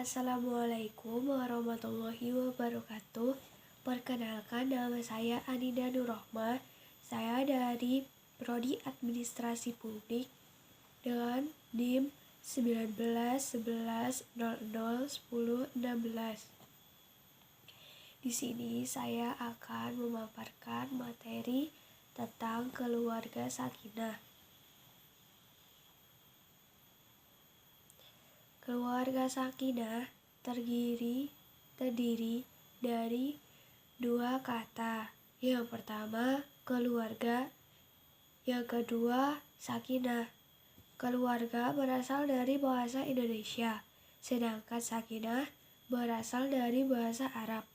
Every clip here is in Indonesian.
Assalamualaikum warahmatullahi wabarakatuh. Perkenalkan, nama saya Anida Nurrohmah. Saya dari Prodi Administrasi Publik dengan NIM 1911001016. Di sini saya akan memaparkan materi tentang keluarga sakinah. Keluarga sakinah terdiri dari dua kata. Yang pertama, keluarga. Yang kedua, sakinah. Keluarga berasal dari bahasa Indonesia, sedangkan sakinah berasal dari bahasa Arab.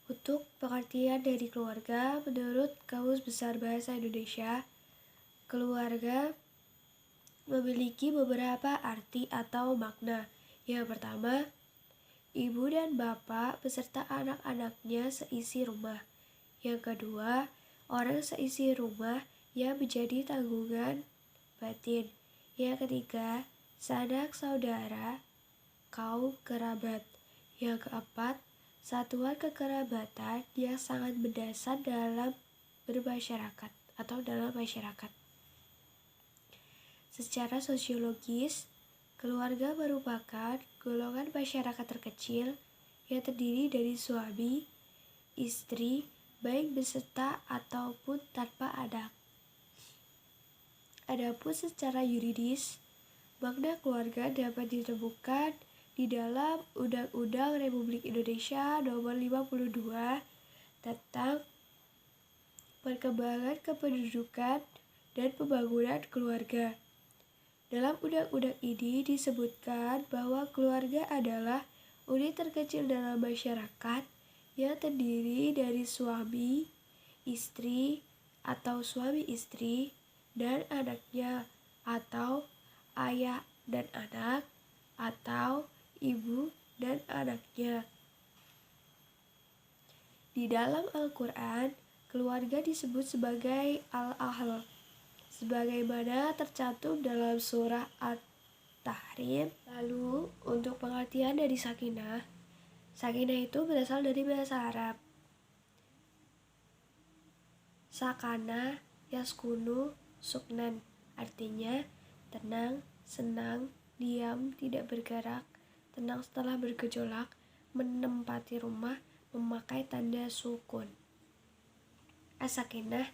Untuk pengertian dari keluarga, menurut Kamus Besar Bahasa Indonesia, keluarga memiliki beberapa arti atau makna. Yang pertama, ibu dan bapak beserta anak-anaknya seisi rumah. Yang kedua, orang seisi rumah yang menjadi tanggungan batin. Yang ketiga, sanak saudara, kaum kerabat. Yang keempat, satuan kekerabatan yang sangat mendasar dalam bermasyarakat atau dalam masyarakat. Secara sosiologis, keluarga merupakan golongan masyarakat terkecil yang terdiri dari suami, istri, baik beserta ataupun tanpa anak. Adapun secara yuridis, makna keluarga dapat ditemukan di dalam Undang-Undang Republik Indonesia Nomor 52 tentang Perkembangan Kependudukan dan Pembangunan Keluarga. Dalam undang-undang ini disebutkan bahwa keluarga adalah unit terkecil dalam masyarakat yang terdiri dari suami, istri, atau suami istri, dan anaknya, atau ayah dan anak, atau ibu dan anaknya. Di dalam Al-Quran, keluarga disebut sebagai Al-Ahl, sebagaimana tercantum dalam surah At-Tahrim. Lalu, untuk pengertian dari sakinah, sakinah itu berasal dari bahasa Arab. Sakana, yaskunu, suknan, artinya tenang, senang, diam, tidak bergerak, tenang setelah bergejolak, menempati rumah, memakai tanda sukun. As-sakinah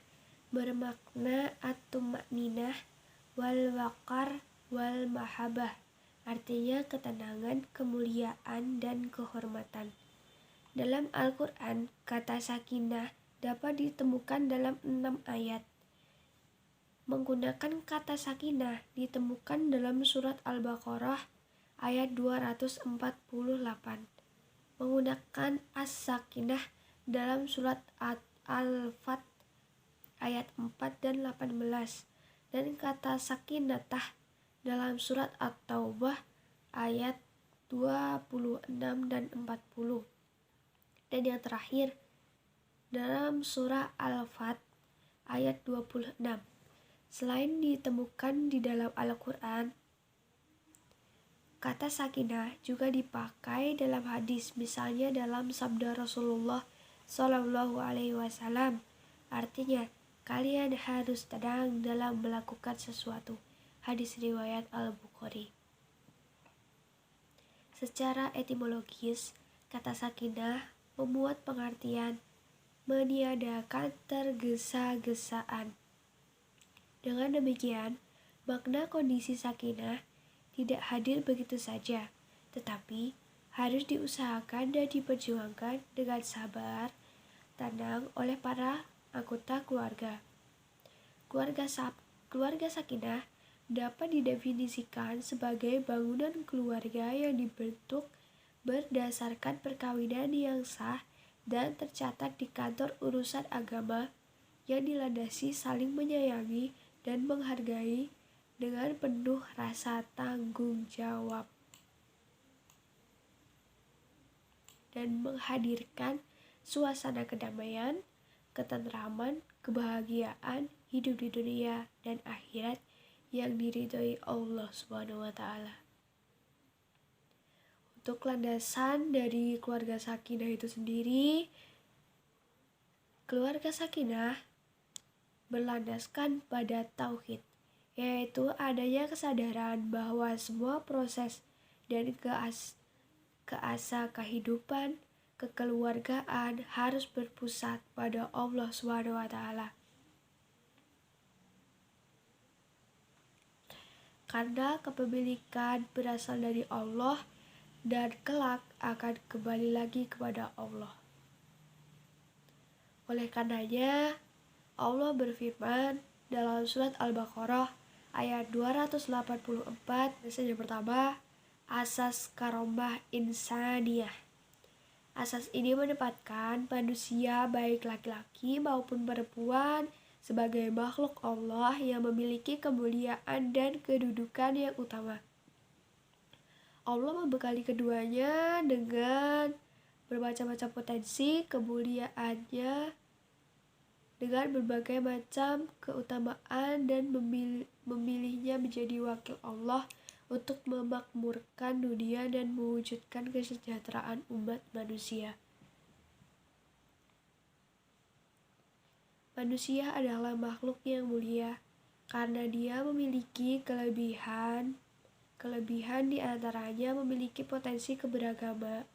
bermakna at-tuma'ninah wal waqar wal mahabah, artinya ketenangan, kemuliaan, dan kehormatan. Dalam Al-Quran, kata sakinah dapat ditemukan dalam 6 ayat. Menggunakan kata sakinah ditemukan dalam surat Al-Baqarah ayat 248. Menggunakan as-sakinah dalam surat Al-Fat ayat 4 dan 18, dan kata sakinatah dalam surat At-Taubah ayat 26 dan 40. Dan yang terakhir dalam surah Al-Fat ayat 26. Selain ditemukan di dalam Al-Quran, kata sakinah juga dipakai dalam hadis, misalnya dalam sabda Rasulullah SAW, artinya kalian harus tenang dalam melakukan sesuatu. Hadis riwayat Al-Bukhari. Secara etimologis, kata sakinah memuat pengertian meniadakan tergesa-gesaan. Dengan demikian, makna kondisi sakinah tidak hadir begitu saja, tetapi harus diusahakan dan diperjuangkan dengan sabar, tenang oleh para anggota keluarga. Keluarga sakinah dapat didefinisikan sebagai bangunan keluarga yang dibentuk berdasarkan perkawinan yang sah dan tercatat di kantor urusan agama, yang dilandasi saling menyayangi dan menghargai dengan penuh rasa tanggung jawab, dan menghadirkan suasana kedamaian, ketentraman, kebahagiaan hidup di dunia dan akhirat yang diridhoi Allah Subhanahu wa Ta'ala. Untuk landasan dari keluarga sakinah itu sendiri, keluarga sakinah berlandaskan pada tauhid, yaitu adanya kesadaran bahwa semua proses dan keasa kehidupan kekeluargaan harus berpusat pada Allah SWT. Karena kepemilikan berasal dari Allah dan kelak akan kembali lagi kepada Allah. Oleh karenanya, Allah berfirman dalam surat Al-Baqarah ayat 284, yang pertama, asas karomah insaniyah. Asas ini menempatkan manusia baik laki-laki maupun perempuan sebagai makhluk Allah yang memiliki kemuliaan dan kedudukan yang utama. Allah membekali keduanya dengan bermacam-macam potensi kemuliaannya, dengan berbagai macam keutamaan, dan memilihnya menjadi wakil Allah untuk memakmurkan dunia dan mewujudkan kesejahteraan umat manusia. Manusia adalah makhluk yang mulia karena dia memiliki kelebihan diantaranya memiliki potensi keberagamaan,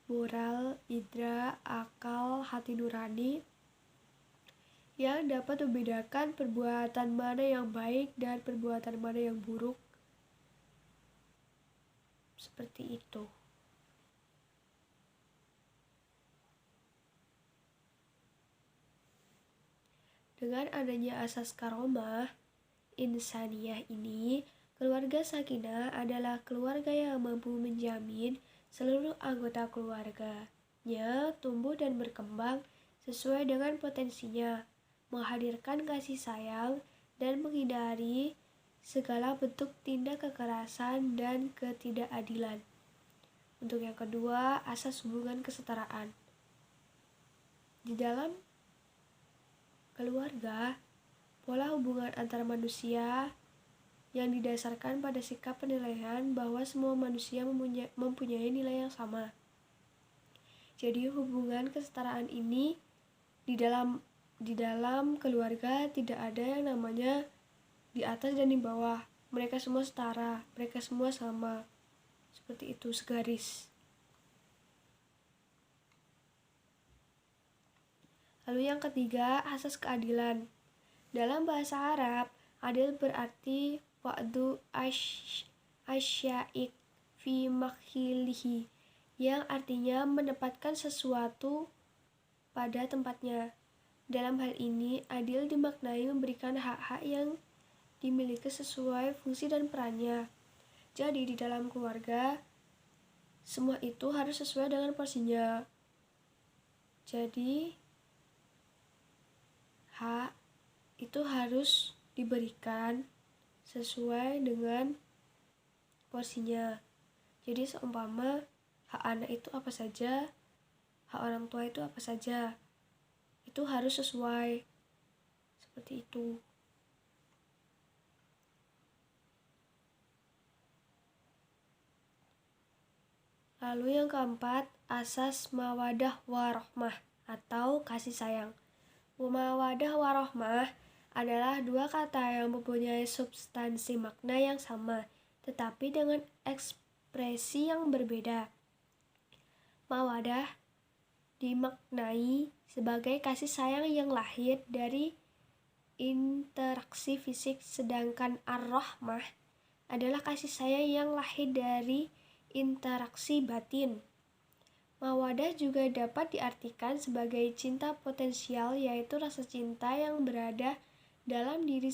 moral, indra, akal, hati nurani yang dapat membedakan perbuatan mana yang baik dan perbuatan mana yang buruk. Seperti itu. Dengan adanya asas karomah insaniyah ini, keluarga sakinah adalah keluarga yang mampu menjamin seluruh anggota keluarganya tumbuh dan berkembang sesuai dengan potensinya, menghadirkan kasih sayang, dan menghindari segala bentuk tindak kekerasan dan ketidakadilan. Untuk yang kedua, asas hubungan kesetaraan. Di dalam keluarga, pola hubungan antar manusia yang didasarkan pada sikap penilaian bahwa semua manusia mempunyai nilai yang sama. Jadi hubungan kesetaraan ini di dalam keluarga tidak ada yang namanya di atas dan di bawah. Mereka semua setara, mereka semua sama. Seperti itu, segaris. Lalu yang ketiga, asas keadilan. Dalam bahasa Arab, adil berarti wa'du asyaik fi makhilihi, yang artinya menempatkan sesuatu pada tempatnya. Dalam hal ini, adil dimaknai memberikan hak-hak yang dimiliki sesuai fungsi dan perannya. Jadi di dalam keluarga, semua itu harus sesuai dengan porsinya. Jadi hak itu harus diberikan sesuai dengan porsinya. Jadi seumpama hak anak itu apa saja, hak orang tua itu apa saja, itu harus sesuai. Seperti itu. Lalu yang keempat, asas mawadah warohmah atau kasih sayang. Mawadah warohmah adalah dua kata yang mempunyai substansi makna yang sama, tetapi dengan ekspresi yang berbeda. Mawadah dimaknai sebagai kasih sayang yang lahir dari interaksi fisik, sedangkan ar-rahmah adalah kasih sayang yang lahir dari interaksi batin. Mawadah juga dapat diartikan sebagai cinta potensial, yaitu rasa cinta yang berada dalam diri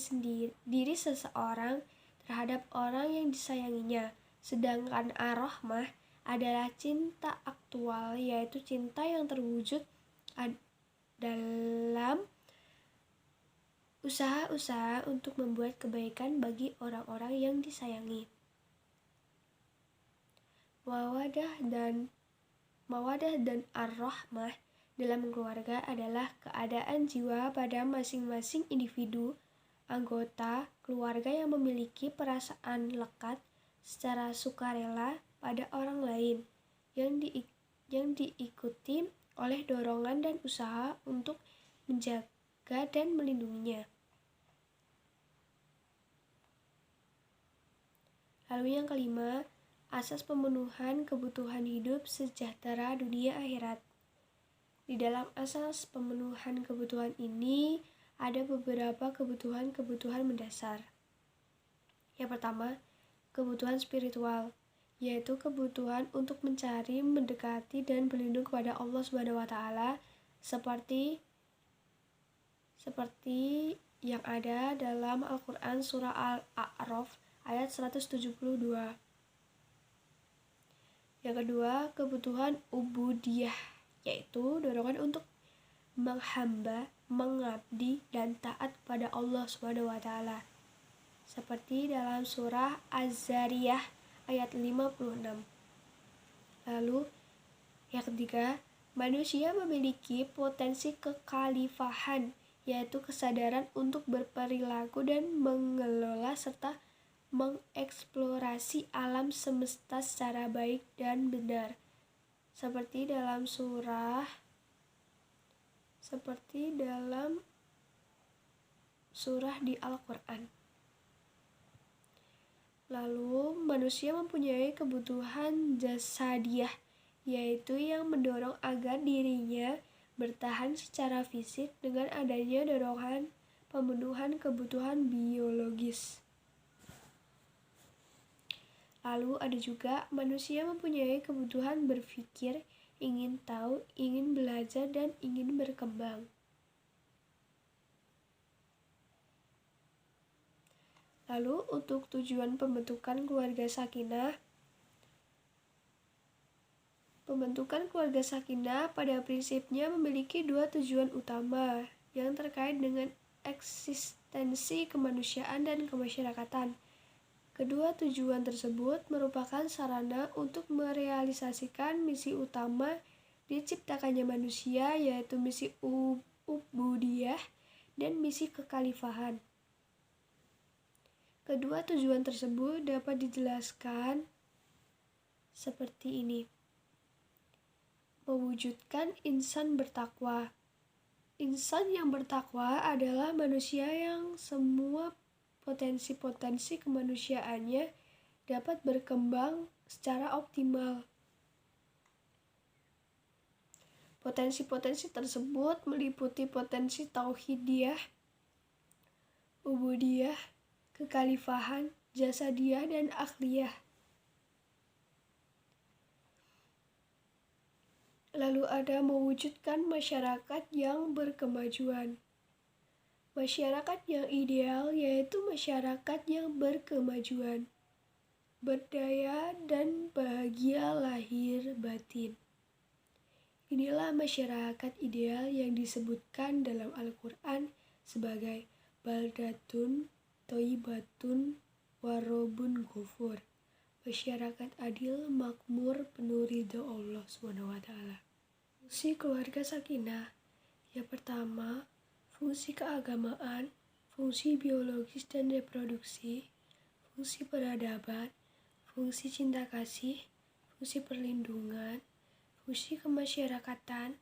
seseorang terhadap orang yang disayanginya. Sedangkan ar-rahmah adalah cinta aktual, yaitu cinta yang terwujud dalam usaha-usaha untuk membuat kebaikan bagi orang-orang yang disayangi. Mawadah dan ar-rahmah dalam keluarga adalah keadaan jiwa pada masing-masing individu anggota keluarga yang memiliki perasaan lekat secara sukarela pada orang lain yang diikuti oleh dorongan dan usaha untuk menjaga dan melindunginya. Lalu yang kelima, asas pemenuhan kebutuhan hidup sejahtera dunia akhirat. Di dalam asas pemenuhan kebutuhan ini ada beberapa kebutuhan mendasar. Yang pertama, kebutuhan spiritual, yaitu kebutuhan untuk mencari, mendekati, dan berlindung kepada Allah SWT seperti yang ada dalam Al-Quran Surah Al-A'raf ayat 172. Yang kedua, kebutuhan ubudiyah, yaitu dorongan untuk menghamba, mengabdi, dan taat kepada Allah SWT seperti dalam surah Az-Zariyah ayat 56. Lalu yang ketiga, manusia memiliki potensi kekhalifahan, yaitu kesadaran untuk berperilaku dan mengelola serta mengeksplorasi alam semesta secara baik dan benar, seperti dalam surah di Al-Quran. Lalu manusia mempunyai kebutuhan jasadiyah, yaitu yang mendorong agar dirinya bertahan secara fisik dengan adanya dorongan pemenuhan kebutuhan biologis. Lalu ada juga manusia mempunyai kebutuhan berpikir, ingin tahu, ingin belajar, dan ingin berkembang. Lalu untuk tujuan pembentukan keluarga sakinah pada prinsipnya memiliki dua tujuan utama yang terkait dengan eksistensi kemanusiaan dan kemasyarakatan. Kedua tujuan tersebut merupakan sarana untuk merealisasikan misi utama diciptakannya manusia, yaitu misi ubudiyah dan misi kekhalifahan. Kedua tujuan tersebut dapat dijelaskan seperti ini. Mewujudkan insan bertakwa. Insan yang bertakwa adalah manusia yang semua potensi-potensi kemanusiaannya dapat berkembang secara optimal. Potensi-potensi tersebut meliputi potensi tauhidiyah, ubudiyah, kekhalifahan, jasadiyah, dan akhliyah. Lalu ada mewujudkan masyarakat yang berkemajuan. Masyarakat yang ideal yaitu masyarakat yang berkemajuan, berdaya, dan bahagia lahir batin. Inilah masyarakat ideal yang disebutkan dalam Al-Quran sebagai baldatun thayyibatun warobun ghafur, masyarakat adil, makmur, penuh ridho Allah SWT. Fungsi keluarga sakinah. Yang pertama, fungsi keagamaan, fungsi biologis dan reproduksi, fungsi peradaban, fungsi cinta kasih, fungsi perlindungan, fungsi kemasyarakatan,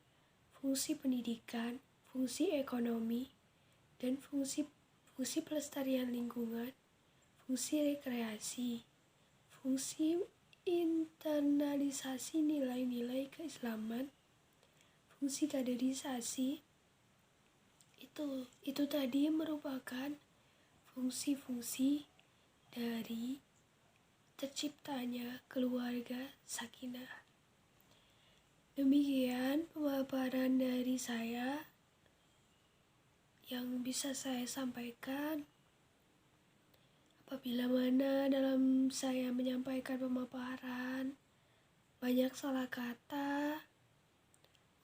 fungsi pendidikan, fungsi ekonomi, dan fungsi pelestarian lingkungan, fungsi rekreasi, fungsi internalisasi nilai-nilai keislaman, fungsi kaderisasi. Itu tadi merupakan fungsi-fungsi dari terciptanya keluarga sakinah. Demikian pemaparan dari saya yang bisa saya sampaikan. Apabila mana dalam saya menyampaikan pemaparan banyak salah kata,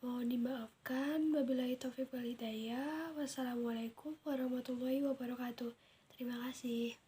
mohon dimaafkan. Wabillahi taufiq wal hidayah. Wassalamualaikum warahmatullahi wabarakatuh. Terima kasih.